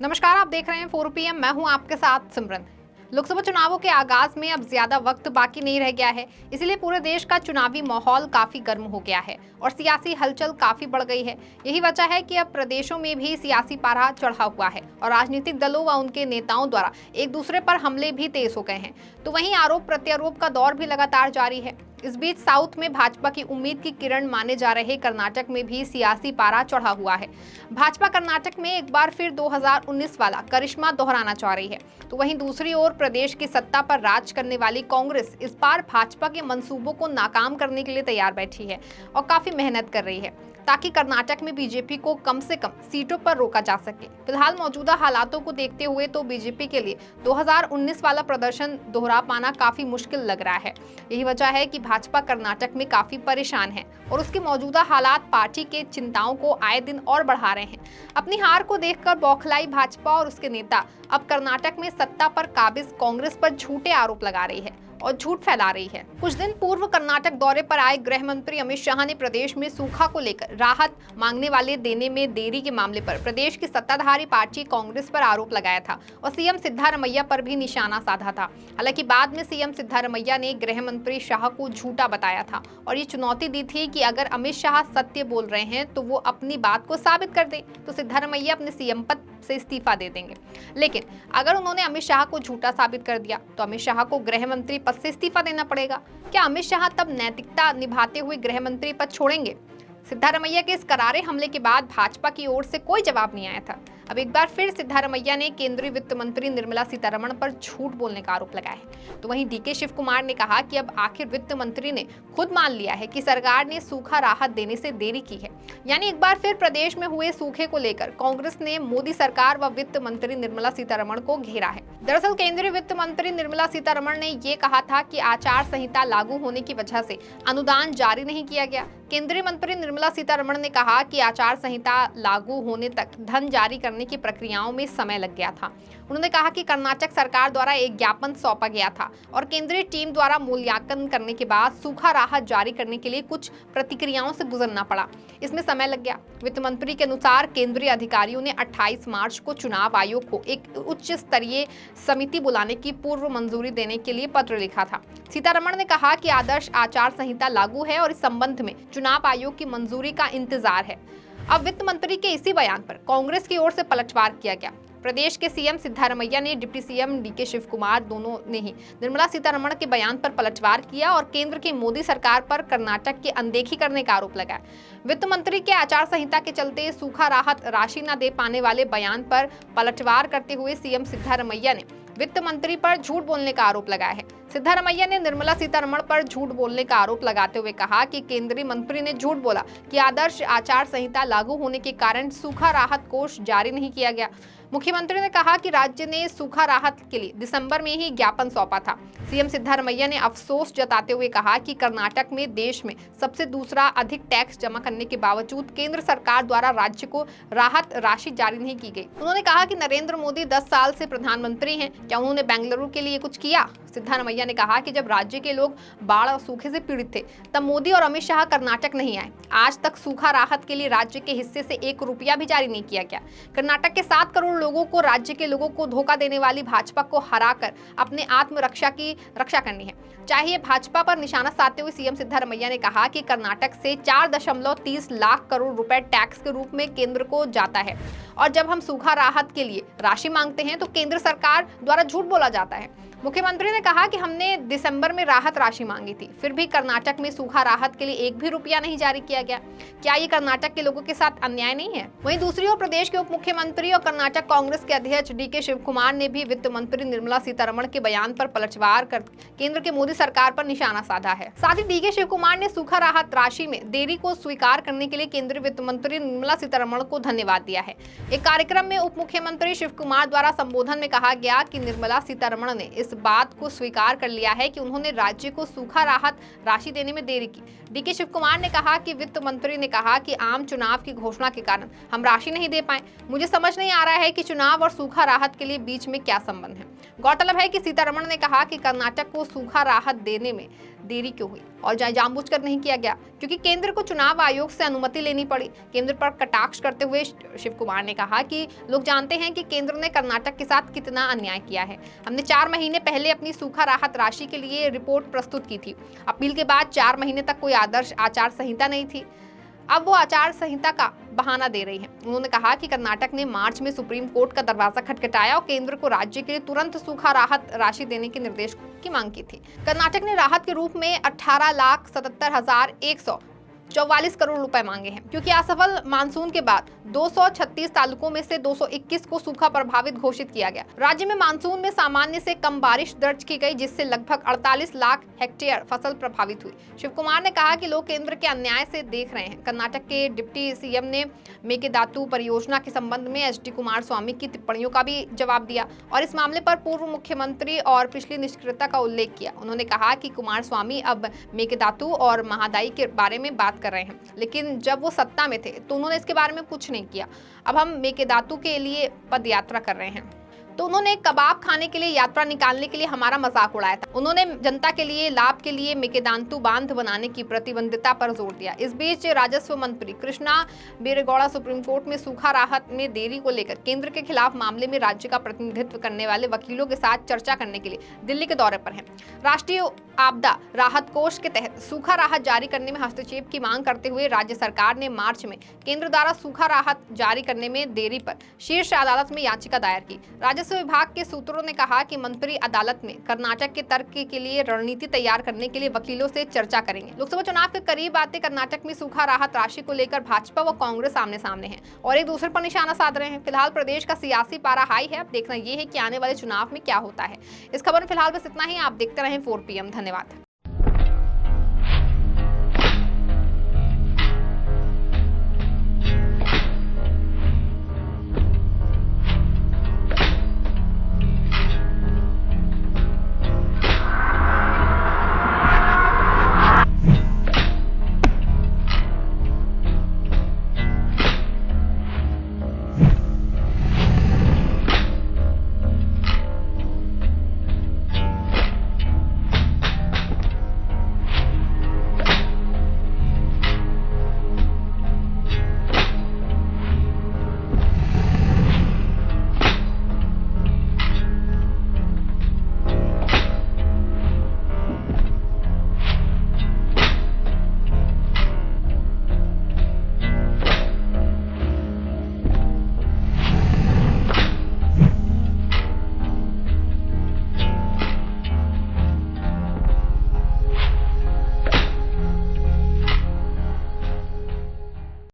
नमस्कार, आप देख रहे हैं 4 PM। मैं हूं आपके साथ सिमरन। लोकसभा चुनावों के आगाज में अब ज्यादा वक्त बाकी नहीं रह गया है, इसलिए पूरे देश का चुनावी माहौल काफी गर्म हो गया है और सियासी हलचल काफी बढ़ गई है। यही वजह है कि अब प्रदेशों में भी सियासी पारा चढ़ा हुआ है और राजनीतिक दलों व उनके नेताओं द्वारा एक दूसरे पर हमले भी तेज हो गए हैं। तो वहीं आरोप प्रत्यारोप का दौर भी लगातार जारी है। इस बीच साउथ में भाजपा की उम्मीद की किरण माने जा रहे कर्नाटक में भी सियासी पारा चढ़ा हुआ है। भाजपा कर्नाटक में एक बार फिर 2019 वाला करिश्मा दोहराना चाह रही है, तो वहीं दूसरी ओर प्रदेश की सत्ता पर राज करने वाली कांग्रेस इस बार भाजपा के मंसूबों को नाकाम करने के लिए तैयार बैठी है और काफी मेहनत कर रही है ताकि कर्नाटक में बीजेपी को कम से कम सीटों पर रोका जा सके। फिलहाल मौजूदा हालातों को देखते हुए तो बीजेपी के लिए 2019 वाला प्रदर्शन दोहरा पाना काफी मुश्किल लग रहा है। यही वजह है कि भाजपा कर्नाटक में काफी परेशान है और उसके मौजूदा हालात पार्टी के चिंताओं को आए दिन और बढ़ा रहे हैं। अपनी हार को देखकर बौखलाई भाजपा और उसके नेता अब कर्नाटक में सत्ता पर काबिज कांग्रेस पर झूठे आरोप लगा रही है और झूठ फैला रही है। कुछ दिन पूर्व कर्नाटक दौरे पर आए गृह मंत्री अमित शाह ने प्रदेश में सूखा को लेकर राहत मांगने वाले देने में देरी के मामले पर प्रदेश की सत्ताधारी पार्टी कांग्रेस पर आरोप लगाया था और सीएम सिद्धारमैया पर भी निशाना साधा था। हालांकि बाद में सीएम सिद्धारमैया ने गृह मंत्री शाह को झूठा बताया था और ये चुनौती दी थी कि अगर अमित शाह सत्य बोल रहे हैं तो वो अपनी बात को साबित कर दे तो सिद्धारमैया अपने सीएम पद से इस्तीफा दे देंगे। लेकिन अगर उन्होंने अमित शाह को झूठा साबित कर दिया तो अमित शाह को गृह मंत्री पद से इस्तीफा देना पड़ेगा। क्या अमित शाह तब नैतिकता निभाते हुए गृह मंत्री पद छोड़ेंगे? सिद्धारमैया के इस करारे हमले के बाद भाजपा की ओर से कोई जवाब नहीं आया था। अब एक बार फिर सिद्धारमैया ने केंद्रीय वित्त मंत्री निर्मला सीतारमण पर झूठ बोलने का आरोप लगाया है। तो वहीं डीके शिव कुमार ने कहा कि अब आखिर वित्त मंत्री ने खुद मान लिया है कि सरकार ने सूखा राहत देने से देरी की है। यानी एक बार फिर प्रदेश में हुए सूखे को लेकर कांग्रेस ने मोदी सरकार व वित्त मंत्री निर्मला सीतारमण को घेरा है। दरअसल केंद्रीय वित्त मंत्री निर्मला सीतारमण ने ये कहा था कि आचार संहिता लागू होने की वजह से अनुदान जारी नहीं किया गया। केंद्रीय मंत्री निर्मला सीतारमण ने कहा कि आचार संहिता लागू होने तक धन जारी करने की प्रक्रियाओं में समय लग गया था। उन्होंने कहा कि कर्नाटक सरकार द्वारा एक ज्ञापन सौंपा गया था और केंद्रीय टीम द्वारा मूल्यांकन करने के बाद सूखा राहत जारी करने के लिए कुछ प्रतिक्रियाओं से गुजरना पड़ा। इसमें समय लग गया। वित्त मंत्री के अनुसार केंद्रीय अधिकारियों ने 28 मार्च को चुनाव आयोग को एक उच्च स्तरीय समिति बुलाने की पूर्व मंजूरी देने के लिए पत्र लिखा था। सीतारमण ने कहा कि आदर्श आचार संहिता लागू है और इस संबंध में चुनाव आयोग की मंजूरी का इंतजार है। अब वित्त मंत्री के इसी बयान पर कांग्रेस की ओर से पलटवार किया गया। प्रदेश के सीएम सिद्धारमैया ने deputy CM DK Shivakumar दोनों ने ही निर्मला सीतारमण के बयान पर पलटवार किया और केंद्र की मोदी सरकार पर कर्नाटक की अनदेखी करने का आरोप लगाया। वित्त मंत्री के आचार संहिता के चलते सूखा राहत राशि न दे पाने वाले बयान पर पलटवार करते हुए सीएम सिद्धारमैया ने वित्त मंत्री पर झूठ बोलने का आरोप लगाया है। सिद्धारमैया ने निर्मला सीतारमण पर झूठ बोलने का आरोप लगाते हुए कहा कि केंद्रीय मंत्री ने झूठ बोला कि आदर्श आचार संहिता लागू होने के कारण सूखा राहत कोष जारी नहीं किया गया। मुख्यमंत्री ने कहा कि राज्य ने सूखा राहत के लिए दिसंबर में ही ज्ञापन सौंपा था। सीएम सिद्धारमैया ने अफसोस जताते हुए कहा कि कर्नाटक में देश में सबसे दूसरा अधिक टैक्स जमा करने के बावजूद केंद्र सरकार द्वारा राज्य को राहत राशि जारी नहीं की गई। उन्होंने कहा कि नरेंद्र मोदी 10 साल से प्रधानमंत्री हैं, क्या उन्होंने बेंगलुरु के लिए कुछ किया? सिद्धारमैया ने कहा कि जब राज्य के लोग बाढ़ और सूखे से पीड़ित थे तब मोदी और अमित शाह कर्नाटक नहीं आए। आज तक सूखा राहत के लिए राज्य के हिस्से से 1 रुपया भी जारी नहीं किया गया। कर्नाटक के 7 करोड़ लोगों को, राज्य के लोगों को धोखा देने वाली भाजपा को हराकर अपने आत्मरक्षा की रक्षा करनी है। चाहिए भाजपा पर निशाना साधते हुए सीएम सिद्धारमैया ने कहा कि कर्नाटक से 4.30 लाख करोड़ रुपए टैक्स के रूप में केंद्र को जाता है और जब हम सूखा राहत के लिए राशि मांगते हैं तो केंद्र सरकार द्वारा झूठ बोला जाता है। मुख्यमंत्री ने कहा कि हमने दिसंबर में राहत राशि मांगी थी, फिर भी कर्नाटक में सूखा राहत के लिए 1 भी रुपया नहीं जारी किया गया। क्या ये कर्नाटक के लोगों के साथ अन्याय नहीं है? वहीं दूसरी ओर प्रदेश के उप मुख्यमंत्री और कर्नाटक कांग्रेस के अध्यक्ष डीके शिव कुमार ने भी वित्त मंत्री निर्मला सीतारमण के बयान पर पलटवार कर केंद्र की मोदी सरकार पर निशाना साधा है। साथ ही डीके शिव कुमार ने सूखा राहत राशि में देरी को स्वीकार करने के लिए केंद्रीय वित्त मंत्री निर्मला सीतारमण को धन्यवाद दिया है। एक कार्यक्रम में उप मुख्यमंत्री शिव कुमार द्वारा संबोधन में कहा गया कि निर्मला सीतारमण ने इस बात को स्वीकार कर लिया है कि उन्होंने राज्य को सूखा राहत राशि देने में देरी की। डीके शिव कुमार ने कहा कि वित्त मंत्री ने कहा कि आम चुनाव की घोषणा के कारण हम राशि नहीं दे पाए। मुझे समझ नहीं आ रहा है कि चुनाव और सूखा राहत के लिए बीच में क्या संबंध है। गौरतलब है कि सीतारमण ने कहा कि कर्नाटक को सूखा राहत देने में देरी क्यों हुई और जानबूझकर नहीं किया गया। क्योंकि केंद्र को चुनाव आयोग से अनुमति लेनी पड़ी। केंद्र पर कटाक्ष करते हुए शिव कुमार ने कहा कि लोग जानते हैं कि केंद्र ने कर्नाटक के साथ कितना अन्याय किया है। हमने 4 महीने पहले अपनी सूखा राहत राशि के लिए रिपोर्ट प्रस्तुत की थी। अपील के बाद 4 महीने तक कोई आदर्श आचार संहिता नहीं थी। अब वो आचार संहिता का बहाना दे रही है। उन्होंने कहा कि कर्नाटक ने मार्च में सुप्रीम कोर्ट का दरवाजा खटखटाया और केंद्र को राज्य के लिए तुरंत सूखा राहत राशि देने के निर्देश की मांग की थी। कर्नाटक ने राहत के रूप में 18,77,144 करोड़ रुपए मांगे हैं, क्योंकि असफल मानसून के बाद 236 तालुकों में से 221 को सूखा प्रभावित घोषित किया गया। राज्य में मानसून में सामान्य से कम बारिश दर्ज की गई, जिससे लगभग 48 लाख हेक्टेयर फसल प्रभावित हुई। शिव कुमार ने कहा कि लोग केंद्र के अन्याय से देख रहे हैं। कर्नाटक के डिप्टी सीएम ने मेकेदातु परियोजना के संबंध में एचडी कुमारस्वामी की टिप्पणियों का भी जवाब दिया और इस मामले पर पूर्व मुख्यमंत्री और पिछली निष्क्रियता का उल्लेख किया। उन्होंने कहा कि कुमारस्वामी अब मेकेदातु और महादाई के बारे में बात कर रहे हैं, लेकिन जब वो सत्ता में थे तो उन्होंने इसके बारे में कुछ नहीं किया। अब हम मेकेदातु के लिए पदयात्रा कर रहे हैं। तो उन्होंने कबाब खाने के लिए यात्रा निकालने के लिए हमारा मजाक उड़ाया था। उन्होंने जनता के लिए लाभ के लिए मेकेदातु बांध बनाने की प्रतिबद्धता पर जोर दिया। इस बीच राजस्व मंत्री कृष्णा बैरेगौड़ा सुप्रीम कोर्ट में सूखा राहत में देरी को लेकर केंद्र के खिलाफ मामले में राज्य का प्रतिनिधित्व करने वाले वकीलों के साथ चर्चा करने के लिए दिल्ली के दौरे पर हैं। राष्ट्रीय आपदा राहत कोष के तहत सूखा राहत जारी करने में हस्तक्षेप की मांग करते हुए राज्य सरकार ने मार्च में केंद्र द्वारा सूखा राहत जारी करने में देरी पर शीर्ष अदालत में याचिका दायर की। राजस्व विभाग के सूत्रों ने कहा कि मंत्री अदालत में कर्नाटक के तर्क के लिए रणनीति तैयार करने के लिए वकीलों से चर्चा करेंगे। लोकसभा चुनाव के करीब आते कर्नाटक में सूखा राहत राशि को लेकर भाजपा व कांग्रेस आमने सामने हैं और एक दूसरे पर निशाना साध रहे हैं। फिलहाल प्रदेश का सियासी पारा हाई है। अब देखना यह है कि आने वाले चुनाव में क्या होता है। इस खबर में फिलहाल बस इतना ही। आप देखते रहें 4 PM। धन्यवाद।